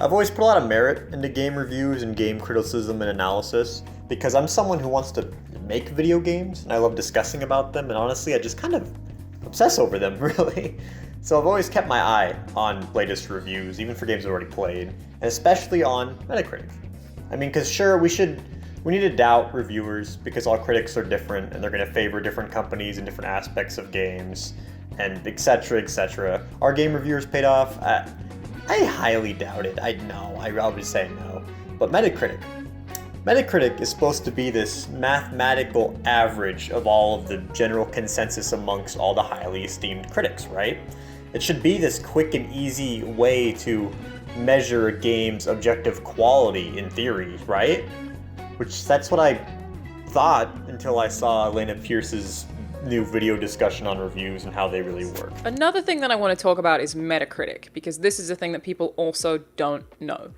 I've always put a lot of merit into game reviews and game criticism and analysis because I'm someone who wants to make video games and I love discussing about them, and honestly I just kind of obsess over them really. So I've always kept my eye on latest reviews, even for games I've already played, and especially on Metacritic. I mean, because sure, we need to doubt reviewers because all critics are different and they're going to favor different companies and different aspects of games, and etc, etc. Are game reviewers paid off? I highly doubt it. I'll just say no. But Metacritic is supposed to be this mathematical average of all of the general consensus amongst all the highly esteemed critics, right? It should be this quick and easy way to measure a game's objective quality in theory, right? That's what I thought until I saw Alanah Pearce's new video discussion on reviews and how they really work. Another thing that I want to talk about is Metacritic, because this is a thing that people also don't know.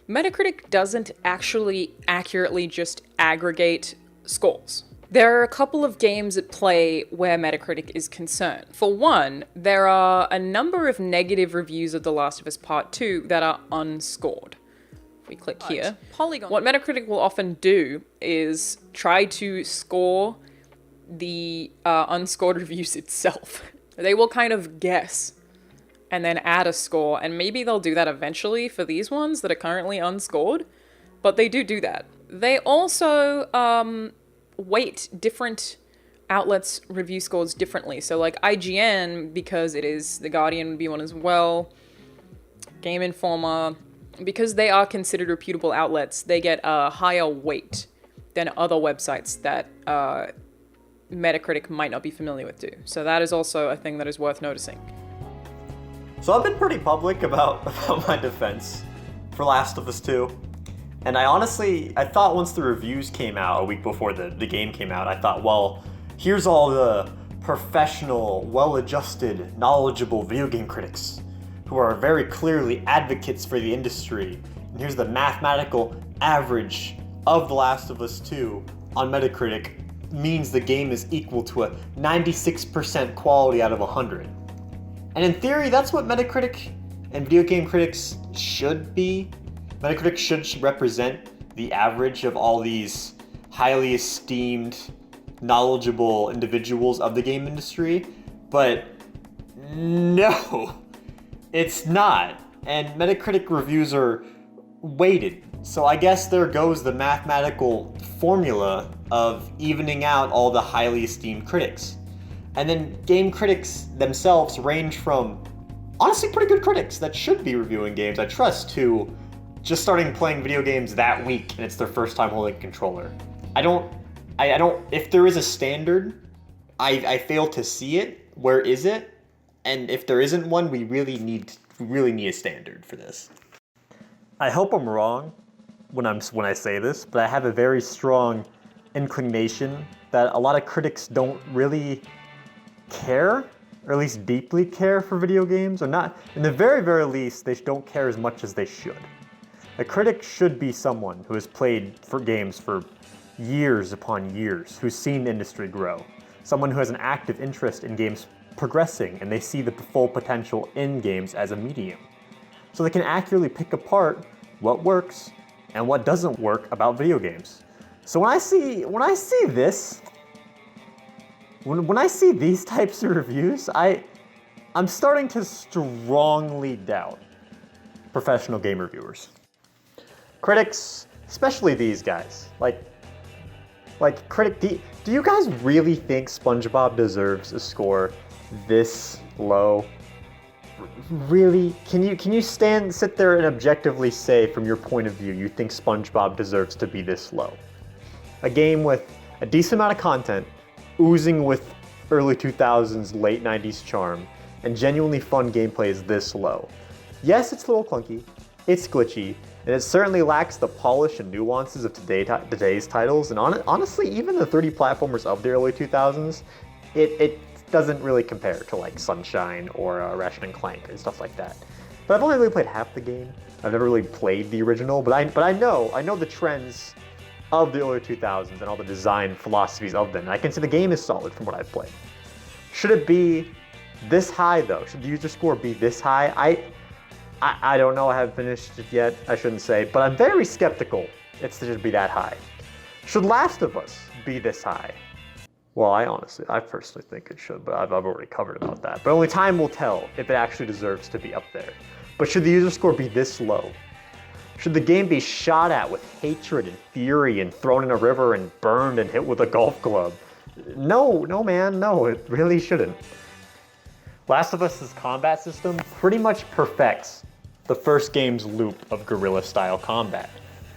Metacritic doesn't actually accurately just aggregate scores. There are a couple of games at play where Metacritic is concerned. For one, there are a number of negative reviews of The Last of Us Part 2 that are unscored. If we click here, Polygon. What Metacritic will often do is try to score the unscored reviews itself. They will kind of guess and then add a score, and maybe they'll do that eventually for these ones that are currently unscored, but they do that. They also weight different outlets' review scores differently. So like IGN, because it is The Guardian would be one as well, Game Informer, because they are considered reputable outlets, they get a higher weight than other websites that Metacritic might not be familiar with too. So that is also a thing that is worth noticing. So I've been pretty public about my defense for Last of Us 2. And I thought once the reviews came out a week before the game came out, I thought, well, here's all the professional, well-adjusted, knowledgeable video game critics who are very clearly advocates for the industry. And here's the mathematical average of The Last of Us 2 on Metacritic means the game is equal to a 96% quality out of 100. And in theory, that's what Metacritic and video game critics should be. Metacritic should represent the average of all these highly esteemed, knowledgeable individuals of the game industry, but no, it's not. And Metacritic reviews are weighted. So I guess there goes the mathematical formula of evening out all the highly esteemed critics. And then game critics themselves range from honestly pretty good critics that should be reviewing games, I trust, to just starting playing video games that week and it's their first time holding a controller. I don't, if there is a standard, I fail to see it. Where is it? And if there isn't one, we really need a standard for this. I hope I'm wrong when I say this, but I have a very strong inclination that a lot of critics don't really care, or at least deeply care for video games, or not, in the very, very least, they don't care as much as they should. A critic should be someone who has played for games for years upon years, who's seen the industry grow. Someone who has an active interest in games progressing, and they see the full potential in games as a medium. So they can accurately pick apart what works and what doesn't work about video games. So when I see this, when I see these types of reviews, I'm starting to strongly doubt professional game reviewers. Critics, especially these guys, like do you guys really think Spongebob deserves a score this low? Really? Can you sit there and objectively say from your point of view you think Spongebob deserves to be this low? A game with a decent amount of content, oozing with early 2000s, late 90s charm, and genuinely fun gameplay is this low. Yes, it's a little clunky, it's glitchy, and it certainly lacks the polish and nuances of today's titles, and honestly, even the 3D platformers of the early 2000s, it doesn't really compare to like Sunshine or Ratchet & Clank and stuff like that. But I've only really played half the game. I've never really played the original, but I know the trends of the early 2000s and all the design philosophies of them. And I can say the game is solid from what I've played. Should it be this high though? Should the user score be this high? I don't know, I haven't finished it yet, I shouldn't say, but I'm very skeptical it should be that high. Should Last of Us be this high? Well, I personally think it should, but I've already covered about that. But only time will tell if it actually deserves to be up there. But should the user score be this low? Should the game be shot at with hatred and fury and thrown in a river and burned and hit with a golf club? No, man, no, it really shouldn't. Last of Us's combat system pretty much perfects the first game's loop of guerrilla-style combat.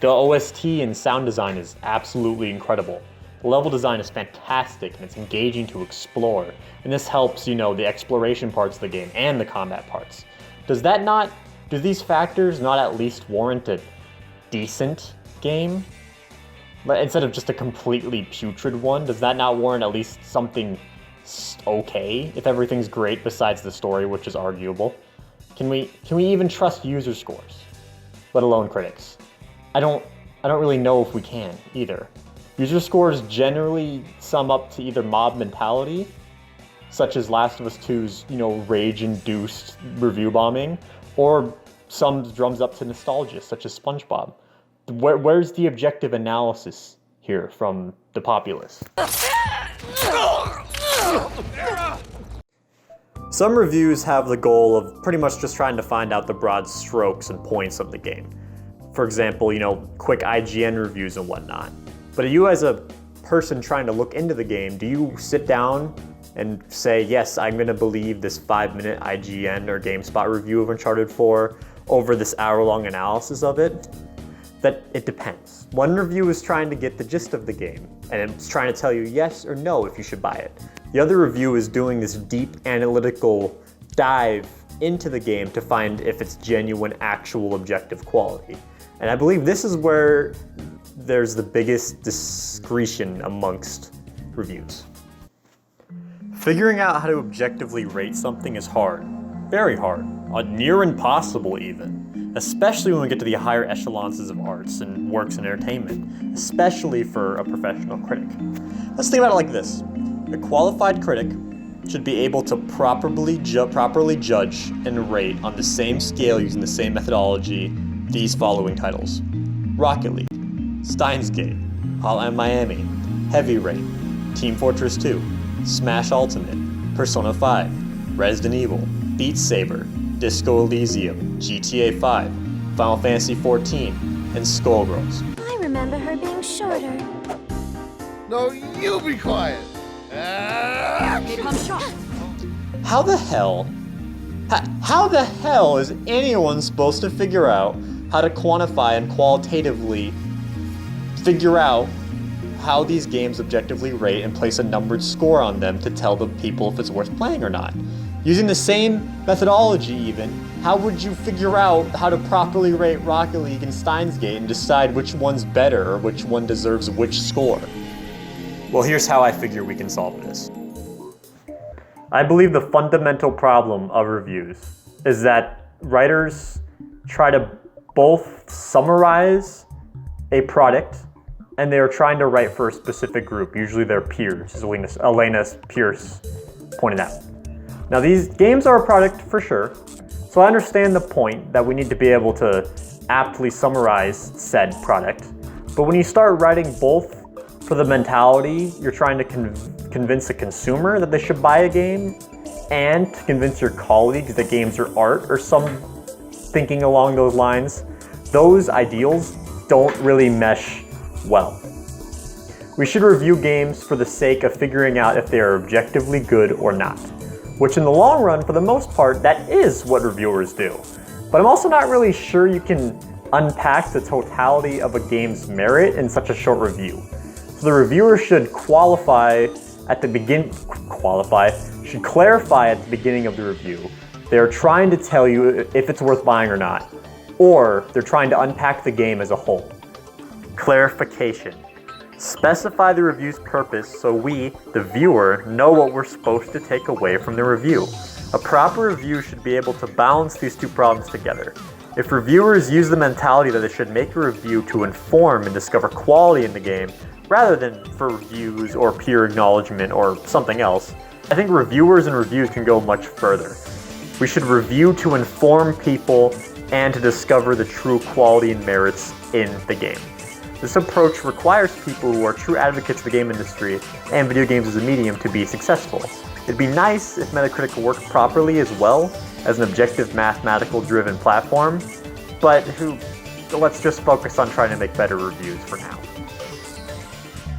The OST and sound design is absolutely incredible. The level design is fantastic and it's engaging to explore, and this helps, the exploration parts of the game and the combat parts. Do these factors not at least warrant a decent game? Instead of just a completely putrid one, does that not warrant at least something okay if everything's great besides the story, which is arguable? Can we even trust user scores, let alone critics? I don't really know if we can either. User scores generally sum up to either mob mentality, such as Last of Us 2's, rage-induced review bombing, or some drums up to nostalgia, such as Spongebob. Where's the objective analysis here from the populace? Some reviews have the goal of pretty much just trying to find out the broad strokes and points of the game. For example, quick IGN reviews and whatnot. But you as a person trying to look into the game, do you sit down and say, yes, I'm gonna believe this 5-minute IGN or GameSpot review of Uncharted 4 over this hour-long analysis of it? That it depends. One review is trying to get the gist of the game, and it's trying to tell you yes or no if you should buy it. The other review is doing this deep analytical dive into the game to find if it's genuine, actual, objective quality. And I believe this is where there's the biggest discretion amongst reviews. Figuring out how to objectively rate something is hard, very hard, near impossible even, especially when we get to the higher echelons of arts and works in entertainment, especially for a professional critic. Let's think about it like this. A qualified critic should be able to properly judge and rate on the same scale using the same methodology these following titles: Rocket League, Steins Gate, Hotline Miami, Heavy Rain, Team Fortress 2, Smash Ultimate, Persona 5, Resident Evil, Beat Saber, Disco Elysium, GTA 5, Final Fantasy XIV, and Skullgirls. I remember her being shorter. No, you be quiet. How the hell is anyone supposed to figure out how to quantify and qualitatively figure out how these games objectively rate and place a numbered score on them to tell the people if it's worth playing or not? Using the same methodology even, how would you figure out how to properly rate Rocket League and Steins Gate and decide which one's better or which one deserves which score? Well, here's how I figure we can solve this. I believe the fundamental problem of reviews is that writers try to both summarize a product and they are trying to write for a specific group, usually their peers, as Alanah Pearce pointed out. Now, these games are a product for sure, so I understand the point that we need to be able to aptly summarize said product. But when you start writing both for the mentality you're trying to convince a consumer that they should buy a game, and to convince your colleagues that games are art or some thinking along those lines, those ideals don't really mesh well. We should review games for the sake of figuring out if they are objectively good or not, which in the long run, for the most part, that is what reviewers do. But I'm also not really sure you can unpack the totality of a game's merit in such a short review. So the reviewer should clarify at the beginning of the review. They're trying to tell you if it's worth buying or not, or they're trying to unpack the game as a whole. Clarification. Specify the review's purpose so we, the viewer, know what we're supposed to take away from the review. A proper review should be able to balance these two problems together. If reviewers use the mentality that they should make a review to inform and discover quality in the game, rather than for reviews or peer acknowledgement or something else, I think reviewers and reviews can go much further. We should review to inform people and to discover the true quality and merits in the game. This approach requires people who are true advocates of the game industry and video games as a medium to be successful. It'd be nice if Metacritic worked properly as well as an objective, mathematical-driven platform, but let's just focus on trying to make better reviews for now.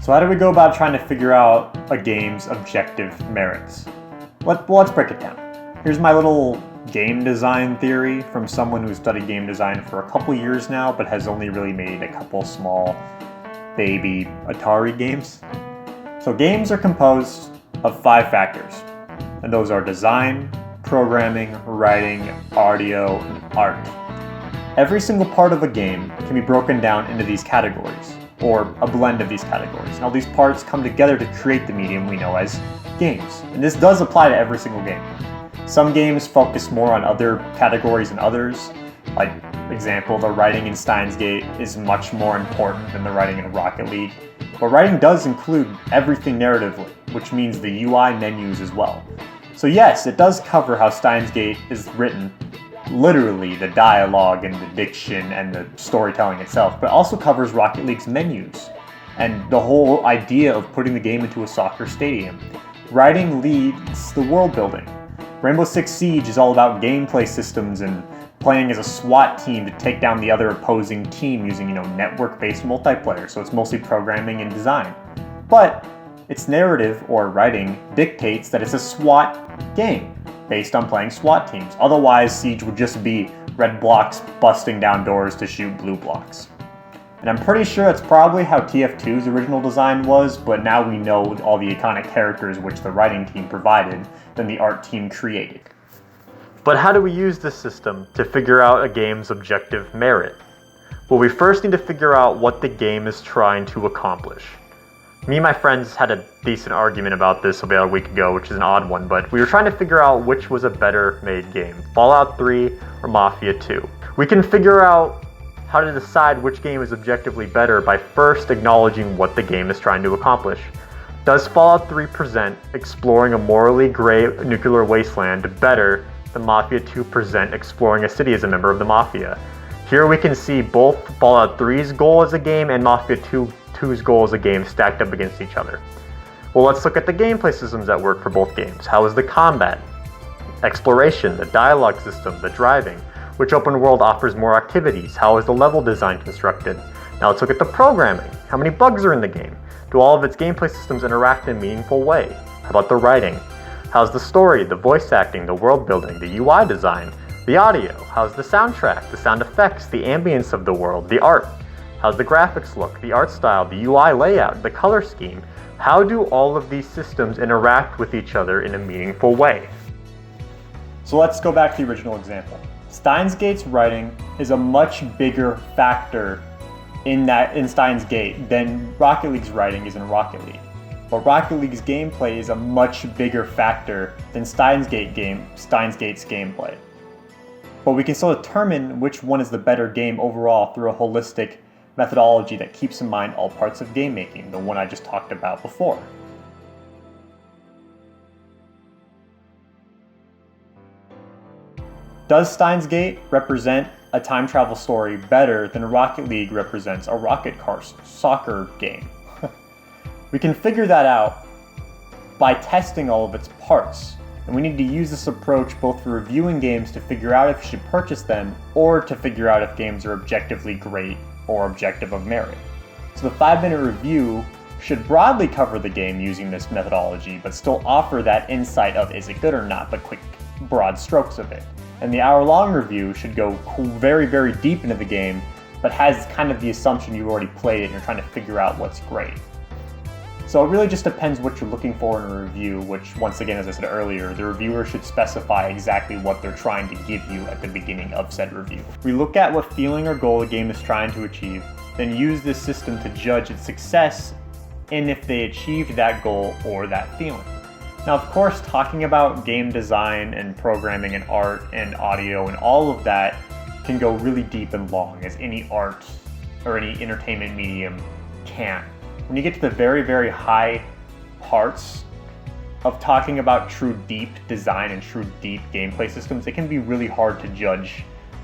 So how do we go about trying to figure out a game's objective merits? Let's break it down. Here's my little game design theory from someone who's studied game design for a couple years now, but has only really made a couple small baby Atari games. So games are composed of 5 factors, and those are design, programming, writing, audio, and art. Every single part of a game can be broken down into these categories, or a blend of these categories. And all these parts come together to create the medium we know as games. And this does apply to every single game. Some games focus more on other categories than others. Like, example, the writing in Steins Gate is much more important than the writing in Rocket League. But writing does include everything narratively, which means the UI menus as well. So yes, it does cover how Steins Gate is written, literally the dialogue and the diction and the storytelling itself, but also covers Rocket League's menus and the whole idea of putting the game into a soccer stadium. Writing leads the world building. Rainbow Six Siege is all about gameplay systems and playing as a SWAT team to take down the other opposing team using, network-based multiplayer, so it's mostly programming and design. But its narrative, or writing, dictates that it's a SWAT game, based on playing SWAT teams. Otherwise, Siege would just be red blocks busting down doors to shoot blue blocks. And I'm pretty sure that's probably how TF2's original design was, but now we know all the iconic characters which the writing team provided, than the art team created. But how do we use this system to figure out a game's objective merit? Well, we first need to figure out what the game is trying to accomplish. Me and my friends had a decent argument about this about a week ago, which is an odd one, but we were trying to figure out which was a better made game, Fallout 3 or Mafia 2. We can figure out how to decide which game is objectively better by first acknowledging what the game is trying to accomplish. Does Fallout 3 present exploring a morally gray nuclear wasteland better than Mafia 2 present exploring a city as a member of the Mafia? Here we can see both Fallout 3's goal as a game and Mafia 2's goal as a game stacked up against each other. Well, let's look at the gameplay systems that work for both games. How is the combat, exploration, the dialogue system, the driving? Which open world offers more activities? How is the level design constructed? Now let's look at the programming. How many bugs are in the game? Do all of its gameplay systems interact in a meaningful way? How about the writing? How's the story, the voice acting, the world building, the UI design, the audio? How's the soundtrack, the sound effects, the ambience of the world, the art? How's the graphics look, the art style, the UI layout, the color scheme? How do all of these systems interact with each other in a meaningful way? So let's go back to the original example. Steins Gate's writing is a much bigger factor in Steins Gate than Rocket League's writing is in Rocket League. But Rocket League's gameplay is a much bigger factor than Steins Gate's gameplay. But we can still determine which one is the better game overall through a holistic methodology that keeps in mind all parts of game making, the one I just talked about before. Does Steins Gate represent a time travel story better than Rocket League represents a rocket car soccer game? We can figure that out by testing all of its parts, and we need to use this approach both for reviewing games to figure out if you should purchase them, or to figure out if games are objectively great or objective of merit. So the 5-minute review should broadly cover the game using this methodology, but still offer that insight of is it good or not, but quick, broad strokes of it. And the hour-long review should go very, very deep into the game, but has kind of the assumption you've already played it and you're trying to figure out what's great. So it really just depends what you're looking for in a review, which, once again, as I said earlier, the reviewer should specify exactly what they're trying to give you at the beginning of said review. We look at what feeling or goal a game is trying to achieve, then use this system to judge its success and if they achieved that goal or that feeling. Now, of course, talking about game design and programming and art and audio and all of that can go really deep and long, as any art or any entertainment medium can. When you get to the very, very high parts of talking about true deep design and true deep gameplay systems, it can be really hard to judge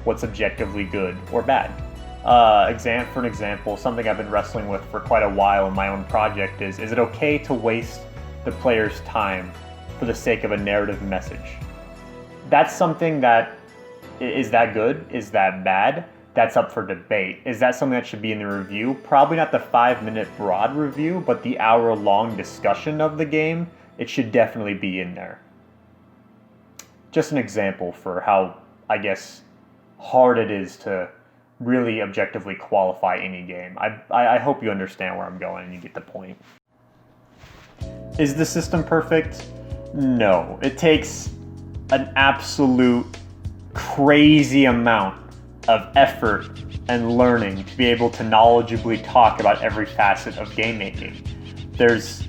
what's objectively good or bad. For an example, something I've been wrestling with for quite a while in my own project is it okay to waste the player's time for the sake of a narrative message? That's something that, is that good? Is that bad? That's up for debate. Is that something that should be in the review? Probably not the 5-minute broad review, but the hour-long discussion of the game, it should definitely be in there. Just an example for how, I guess, hard it is to really objectively qualify any game. I hope you understand where I'm going and you get the point. Is the system perfect? No. It takes an absolute crazy amount of effort and learning to be able to knowledgeably talk about every facet of game making. There's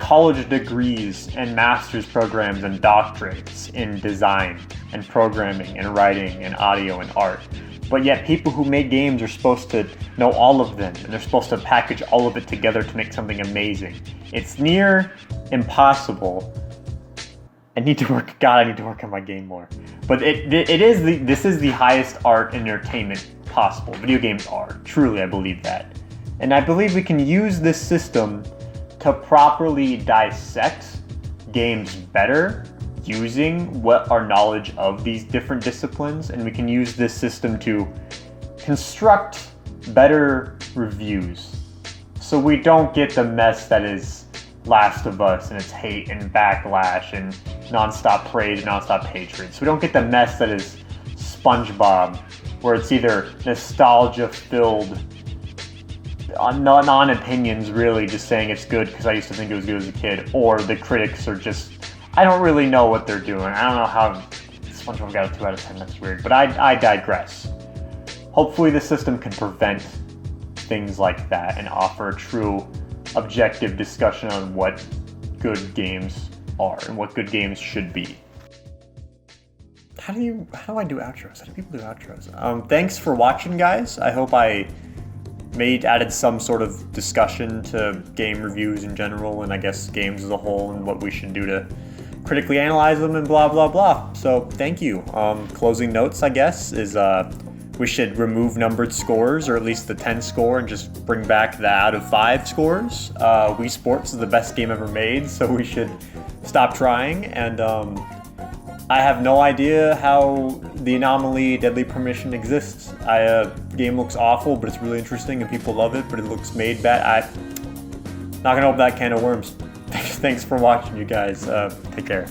college degrees and master's programs and doctorates in design and programming and writing and audio and art. But yet people who make games are supposed to know all of them, and they're supposed to package all of it together to make something amazing. It's near impossible. I need to work on my game more. But this is the highest art and entertainment possible. Video games are. Truly, I believe that. And I believe we can use this system to properly dissect games better using our knowledge of these different disciplines, and we can use this system to construct better reviews so we don't get the mess that is Last of Us and its hate and backlash and non-stop praise and non-stop hatred. So we don't get the mess that is Spongebob, where it's either nostalgia-filled non-opinions, really just saying it's good because I used to think it was good as a kid, or the critics are just, I don't really know what they're doing. I don't know how SpongeBob got a 2 out of 10, that's weird, but I digress. Hopefully the system can prevent things like that and offer a true objective discussion on what good games are and what good games should be. How do I do outros? How do people do outros? Thanks for watching, guys. I hope I added some sort of discussion to game reviews in general, and I guess games as a whole, and what we should do to critically analyze them and blah blah blah. So thank you. Closing notes, I guess, is we should remove numbered scores, or at least the 10 score, and just bring back the out of 5 scores. Wii Sports is the best game ever made, so we should stop trying. And I have no idea how the anomaly Deadly Premonition exists. Game looks awful, but it's really interesting and people love it, but it looks made bad. Not gonna open that can of worms. Thanks for watching, you guys. Take care.